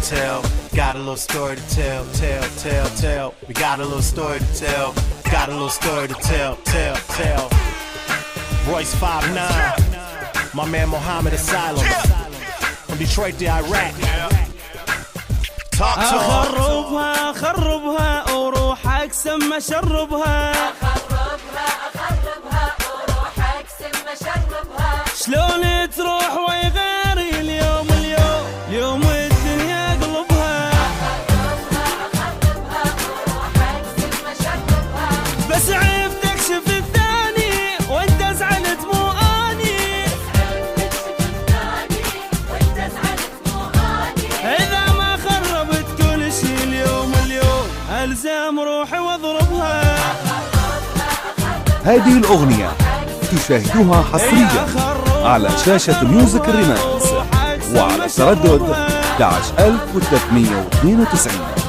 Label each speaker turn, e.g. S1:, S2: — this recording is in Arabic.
S1: to tell. Got a little story to tell, tell. We got a little story to tell. Got a little story to tell, tell. Royce 5'9", my man Mohammed Asylum, from Detroit to Iraq. Talk to him.
S2: خربها وروحك سما شربها.
S3: وروحك سما شربها.
S2: شلون تروح ويغير اليوم الدنيا قلبها.
S3: وروحك سما شربها.
S2: بس عيب تكشف الثاني وانت زعلت مو اني. اذا ما خربت كل شي اليوم الزم روحي واضربها.
S4: هذه الأغنية تشاهدوها حصريا على شاشة ميوزك الريماكس وعلى تردد 11392.